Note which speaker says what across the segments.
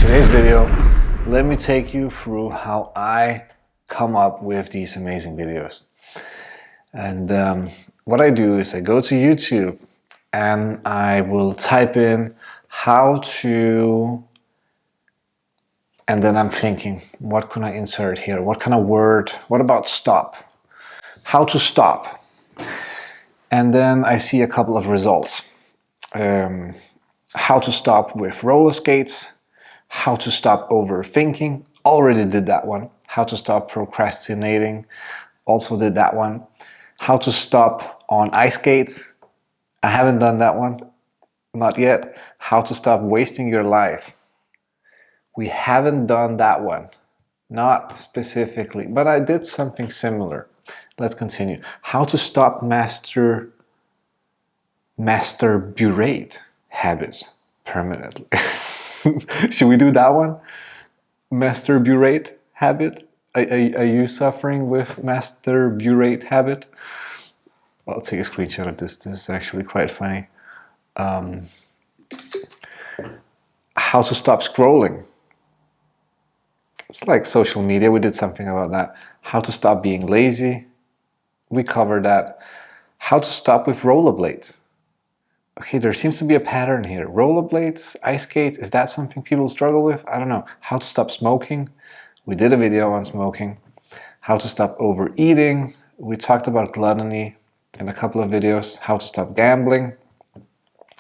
Speaker 1: today's video, let me take you through how I come up with these amazing videos. And what I do is I go to YouTube and I will type in how to, and then I'm thinking, what can I insert here? What kind of word? What about stop? How to stop. And then I see a couple of results. How to stop with roller skates, how to stop overthinking, already did that one. How to stop procrastinating, also did that one. How to stop on ice skates, I haven't done that one, not yet. How to stop wasting your life, we haven't done that one, not specifically, but I did something similar. Let's continue. How to stop masturbate habit permanently. Should we do that one? Masturbate habit? Are you suffering with masturbate habit? Well, I'll take a screenshot of this. This is actually quite funny. How to stop scrolling. It's like social media. We did something about that. How to stop being lazy. We covered that. How to stop with rollerblades. Okay, there seems to be a pattern here. Rollerblades, ice skates, is that something people struggle with? I don't know. How to stop smoking. We did a video on smoking. How to stop overeating. We talked about gluttony in a couple of videos. How to stop gambling.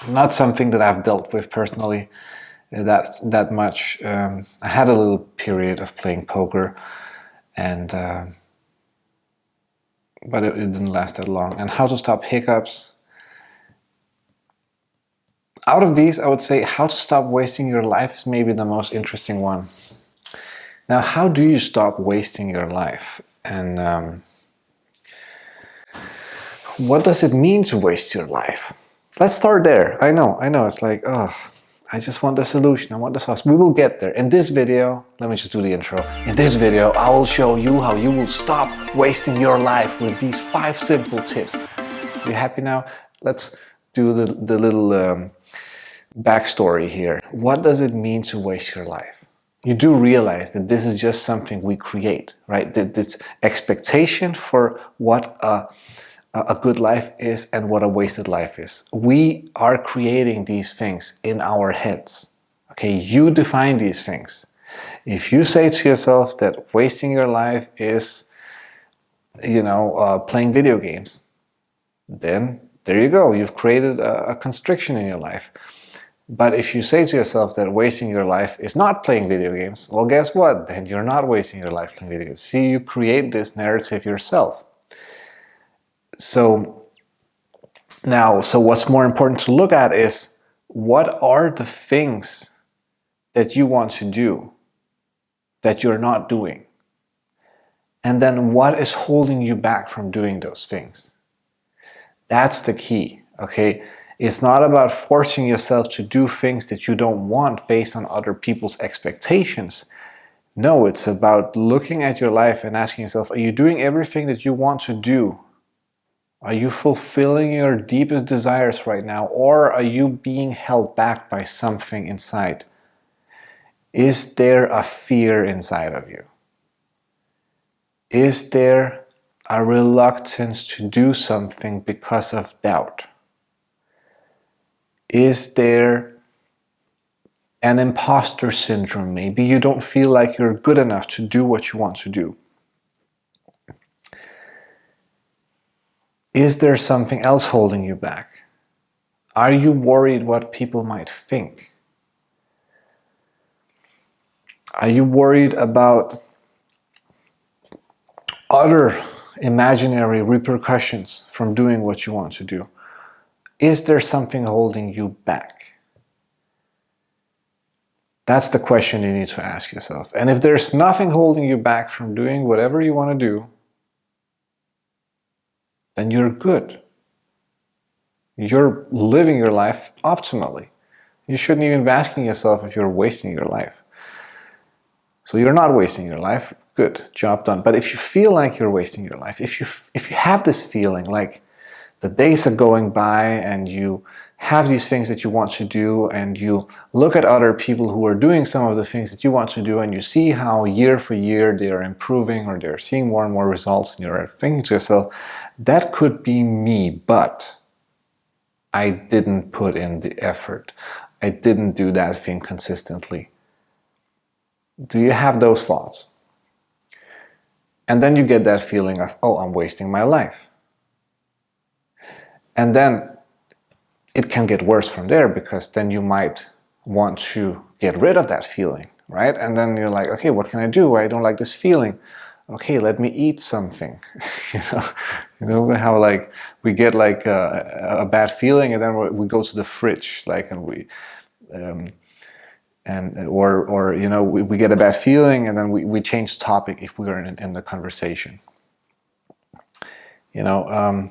Speaker 1: Not something that I've dealt with personally that much. I had a little period of playing poker, and but it didn't last that long. And how to stop hiccups. Out of these, I would say how to stop wasting your life is maybe the most interesting one. Now, how do you stop wasting your life? And what does it mean to waste your life? Let's start there. I know, it's like, oh, I just want the solution, I want the sauce. We will get there. In this video, let me just do the intro. In this video, I will show you how you will stop wasting your life with these 5 simple tips. You happy now? Let's do the little backstory here. What does it mean to waste your life? You do realize that this is just something we create, right? This expectation for what a good life is and what a wasted life is. We are creating these things in our heads. Okay, you define these things. If you say to yourself that wasting your life is, playing video games, then there you go. You've created a constriction in your life. But if you say to yourself that wasting your life is not playing video games, well, guess what? Then you're not wasting your life playing video games. See, you create this narrative yourself. So what's more important to look at is what are the things that you want to do that you're not doing? And then what is holding you back from doing those things? That's the key, okay? It's not about forcing yourself to do things that you don't want based on other people's expectations. No, it's about looking at your life and asking yourself, are you doing everything that you want to do? Are you fulfilling your deepest desires right now? Or are you being held back by something inside? Is there a fear inside of you? Is there a reluctance to do something because of doubt? Is there an imposter syndrome? Maybe you don't feel like you're good enough to do what you want to do. Is there something else holding you back? Are you worried what people might think? Are you worried about other imaginary repercussions from doing what you want to do? Is there something holding you back? That's the question you need to ask yourself. And if there's nothing holding you back from doing whatever you want to do, then you're good. You're living your life optimally. You shouldn't even be asking yourself if you're wasting your life. So you're not wasting your life. Good, job done. But if you feel like you're wasting your life, if you have this feeling like the days are going by and you have these things that you want to do, and you look at other people who are doing some of the things that you want to do, and you see how year for year they are improving, or they're seeing more and more results, and you're thinking to yourself, that could be me, but I didn't put in the effort. I didn't do that thing consistently. Do you have those thoughts? And then you get that feeling of, oh, I'm wasting my life. And then it can get worse from there, because then you might want to get rid of that feeling, right? And then you're like, okay, what can I do? I don't like this feeling. Okay, let me eat something. you know how like we get like a bad feeling, and then we go to the fridge, like, and we or you know, we get a bad feeling, and then we change topic if we are in the conversation. You know,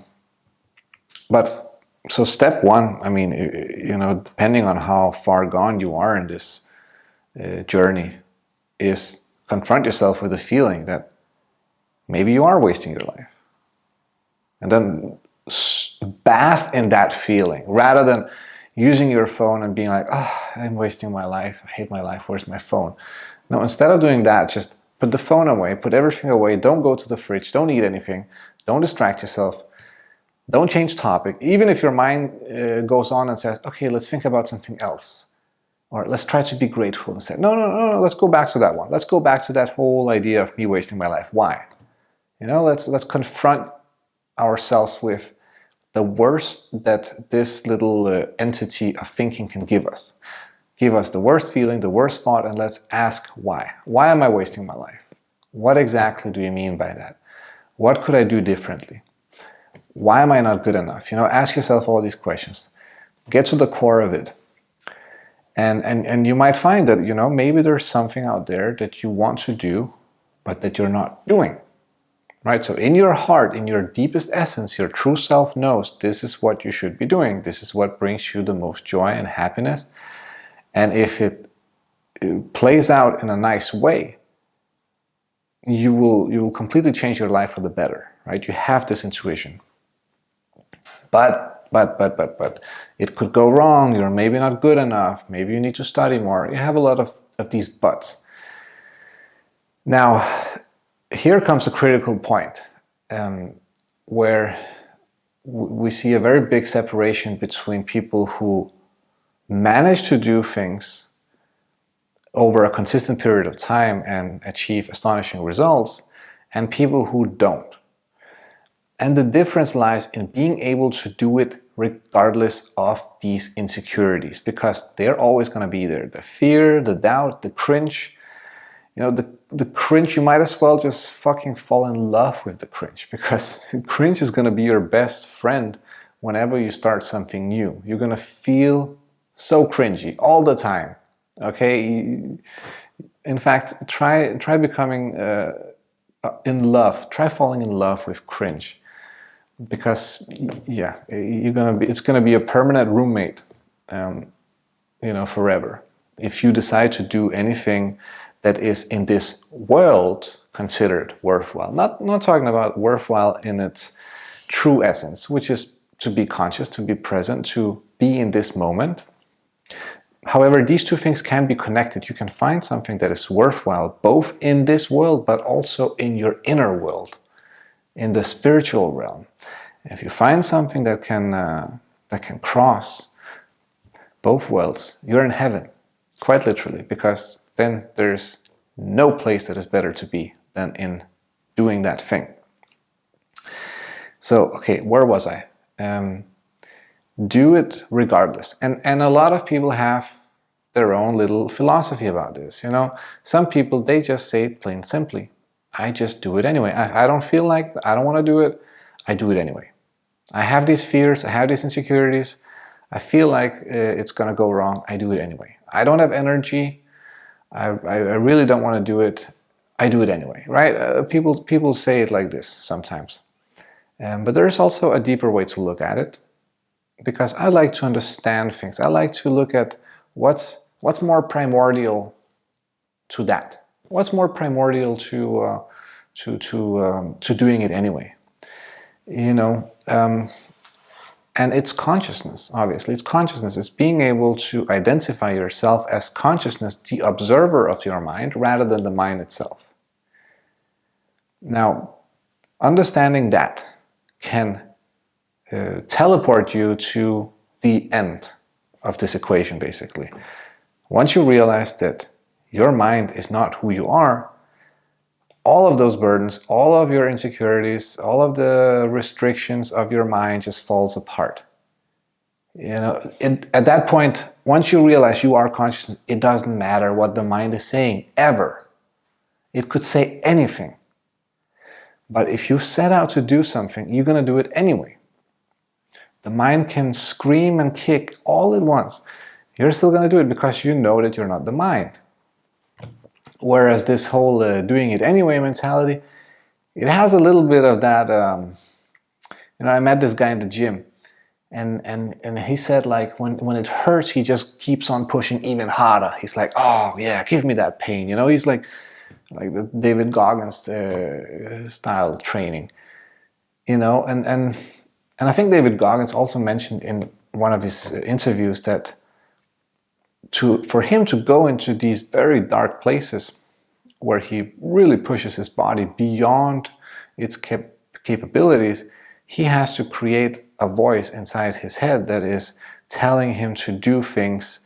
Speaker 1: but so step one, I mean, you know, depending on how far gone you are in this journey, is confront yourself with the feeling that maybe you are wasting your life. And then bath in that feeling, rather than using your phone and being like, oh, I'm wasting my life, I hate my life, where's my phone? No, instead of doing that, just put the phone away, put everything away, don't go to the fridge, don't eat anything, don't distract yourself. Don't change topic, even if your mind goes on and says, okay, let's think about something else. Or let's try to be grateful instead. No, let's go back to that one. Let's go back to that whole idea of me wasting my life. Why? You know, let's confront ourselves with the worst that this little entity of thinking can give us. Give us the worst feeling, the worst thought, and let's ask why. Why am I wasting my life? What exactly do you mean by that? What could I do differently? Why am I not good enough? You know, ask yourself all these questions. Get to the core of it. And you might find that, you know, maybe there's something out there that you want to do, but that you're not doing. Right? So in your heart, in your deepest essence, your true self knows this is what you should be doing. This is what brings you the most joy and happiness. And if it plays out in a nice way, you will completely change your life for the better. Right? You have this intuition. But it could go wrong. You're maybe not good enough. Maybe you need to study more. You have a lot of these buts. Now, here comes a critical point where we see a very big separation between people who manage to do things over a consistent period of time and achieve astonishing results, and people who don't. And the difference lies in being able to do it regardless of these insecurities, because they're always going to be there. The fear, the doubt, the cringe. You know, the cringe, you might as well just fucking fall in love with the cringe, because cringe is going to be your best friend whenever you start something new. You're going to feel so cringy all the time. Okay? In fact, try becoming in love. Try falling in love with cringe. Because yeah, it's gonna be a permanent roommate, you know, forever. If you decide to do anything that is in this world considered worthwhile, not talking about worthwhile in its true essence, which is to be conscious, to be present, to be in this moment. However, these two things can be connected. You can find something that is worthwhile both in this world, but also in your inner world, in the spiritual realm. If you find something that can cross both worlds, you're in heaven, quite literally, because then there's no place that is better to be than in doing that thing. So, okay, where was I? Do it regardless. And a lot of people have their own little philosophy about this. You know, some people, they just say it plain simply. I just do it anyway. I don't feel like, I don't want to do it. I do it anyway. I have these fears, I have these insecurities. I feel like it's going to go wrong. I do it anyway. I don't have energy. I really don't want to do it. I do it anyway, right? People say it like this sometimes. But there's also a deeper way to look at it, because I like to understand things. I like to look at what's more primordial to that. What's more primordial to doing it anyway. You know, And it's consciousness, obviously. It's consciousness. It's being able to identify yourself as consciousness, the observer of your mind, rather than the mind itself. Now, understanding that can teleport you to the end of this equation, basically. Once you realize that your mind is not who you are, all of those burdens, all of your insecurities, all of the restrictions of your mind just falls apart. At that point, once you realize you are conscious, it doesn't matter what the mind is saying, ever. It could say anything. But if you set out to do something, you're going to do it anyway. The mind can scream and kick all it wants. You're still going to do it because you know that you're not the mind. Whereas this whole doing it anyway mentality, it has a little bit of that. I met this guy in the gym, and he said, like, when it hurts, he just keeps on pushing even harder. He's like, oh yeah, give me that pain. He's like the David Goggins style training. And I think David Goggins also mentioned in one of his interviews that for him to go into these very dark places where he really pushes his body beyond its capabilities, he has to create a voice inside his head that is telling him to do things.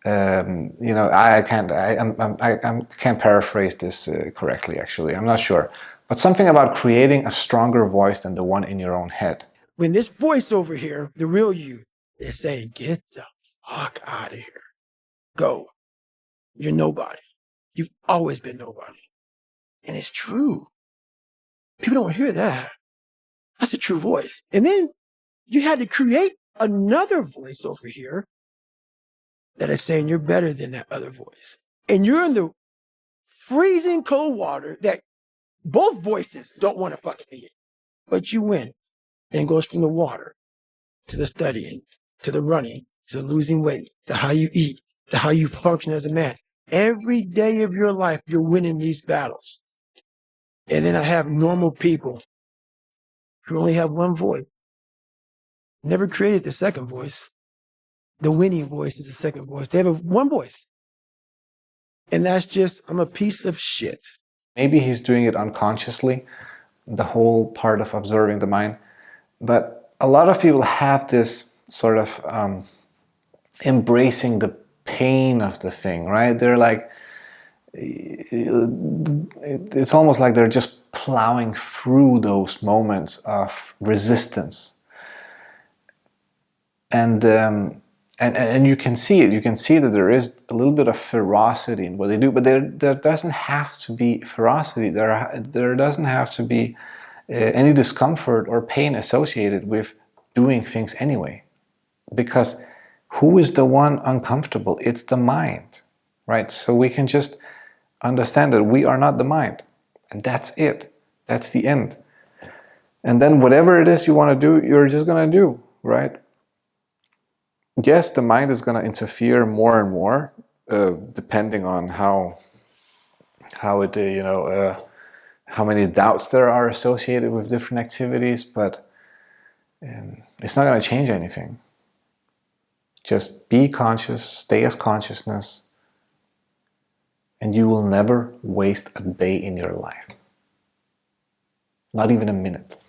Speaker 1: I can't paraphrase this correctly, actually. I'm not sure. But something about creating a stronger voice than the one in your own head.
Speaker 2: When this voice over here, the real you, is saying, get the fuck out of here. Go. You're nobody. You've always been nobody. And it's true. People don't hear that. That's a true voice. And then you had to create another voice over here that is saying you're better than that other voice. And you're in the freezing cold water that both voices don't want to fucking be in. But you win. And it goes from the water to the studying, to the running, to losing weight, to how you eat, to how you function as a man. Every day of your life, you're winning these battles. And then I have normal people who only have one voice. Never created the second voice. The winning voice is the second voice. They have one voice. And that's just, I'm a piece of shit.
Speaker 1: Maybe he's doing it unconsciously, the whole part of observing the mind. But a lot of people have this sort of embracing the pain of the thing, right? They're like, it's almost like they're just plowing through those moments of resistance. And you can see it. You can see that there is a little bit of ferocity in what they do, but there doesn't have to be ferocity. There doesn't have to be any discomfort or pain associated with doing things anyway. Because who is the one uncomfortable? It's the mind, right? So we can just understand that we are not the mind, and that's it. That's the end. And then whatever it is you want to do, you're just going to do, right? Yes, the mind is going to interfere more and more, depending on how many doubts there are associated with different activities, but it's not going to change anything. Just be conscious, stay as consciousness, and you will never waste a day in your life. Not even a minute.